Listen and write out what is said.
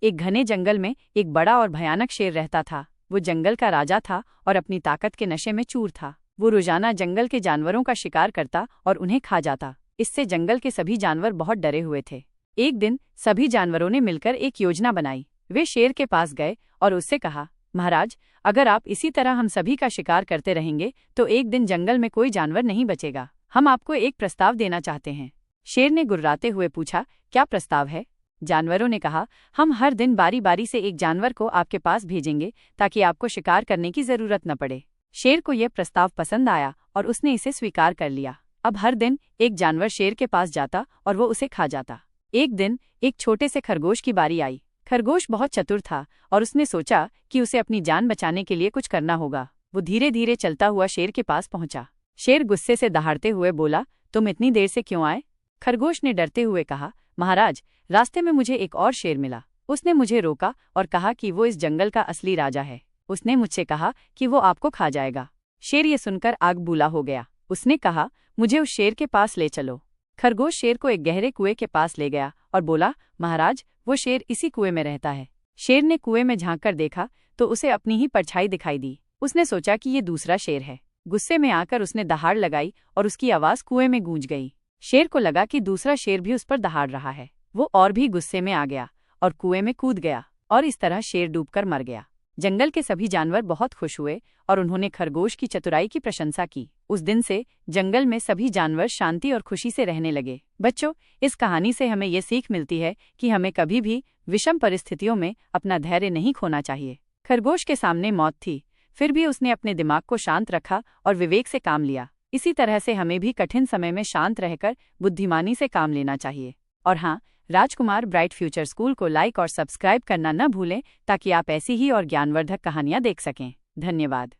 एक घने जंगल में एक बड़ा और भयानक शेर रहता था। वो जंगल का राजा था और अपनी ताकत के नशे में चूर था। वो रोजाना जंगल के जानवरों का शिकार करता और उन्हें खा जाता। इससे जंगल के सभी जानवर बहुत डरे हुए थे। एक दिन सभी जानवरों ने मिलकर एक योजना बनाई। वे शेर के पास गए और उससे कहा, महाराज, अगर आप इसी तरह हम सभी का शिकार करते रहेंगे तो एक दिन जंगल में कोई जानवर नहीं बचेगा। हम आपको एक प्रस्ताव देना चाहते हैं। शेर ने गुर्राते हुए पूछा, क्या प्रस्ताव है? जानवरों ने कहा, हम हर दिन बारी बारी से एक जानवर को आपके पास भेजेंगे ताकि आपको शिकार करने की जरूरत न पड़े। शेर को यह प्रस्ताव पसंद आया और उसने इसे स्वीकार कर लिया। अब हर दिन एक जानवर शेर के पास जाता और वो उसे खा जाता। एक दिन एक छोटे से खरगोश की बारी आई। खरगोश बहुत चतुर था और उसने सोचा कि उसे अपनी जान बचाने के लिए कुछ करना होगा। वो धीरे धीरे चलता हुआ शेर के पास पहुंचा। शेर गुस्से से दहाड़ते हुए बोला, तुम इतनी देर से क्यों आए? खरगोश ने डरते हुए कहा, महाराज, रास्ते में मुझे एक और शेर मिला। उसने मुझे रोका और कहा कि वो इस जंगल का असली राजा है। उसने मुझसे कहा कि वो आपको खा जाएगा। शेर ये सुनकर आग बूला हो गया। उसने कहा, मुझे उस शेर के पास ले चलो। खरगोश शेर को एक गहरे कुएं के पास ले गया और बोला, महाराज, वो शेर इसी कुएं में रहता है। शेर ने कुएं में झांककर देखा तो उसे अपनी ही परछाई दिखाई दी। उसने सोचा कि ये दूसरा शेर है। गुस्से में आकर उसने दहाड़ लगाई और उसकी आवाज कुएं में गूंज गई। शेर को लगा कि दूसरा शेर भी उस पर दहाड़ रहा है। वो और भी गुस्से में आ गया और कुएं में कूद गया और इस तरह शेर डूबकर मर गया। जंगल के सभी जानवर बहुत खुश हुए और उन्होंने खरगोश की चतुराई की प्रशंसा की। उस दिन से जंगल में सभी जानवर शांति और खुशी से रहने लगे। बच्चों, इस कहानी से हमें ये सीख मिलती है कि हमें कभी भी विषम परिस्थितियों में अपना धैर्य नहीं खोना चाहिए। खरगोश के सामने मौत थी, फिर भी उसने अपने दिमाग को शांत रखा और विवेक से काम लिया। इसी तरह से हमें भी कठिन समय में शांत रहकर बुद्धिमानी से काम लेना चाहिए। और हाँ, राजकुमार ब्राइट फ्यूचर स्कूल को लाइक और सब्सक्राइब करना न भूलें ताकि आप ऐसी ही और ज्ञानवर्धक कहानियाँ देख सकें। धन्यवाद।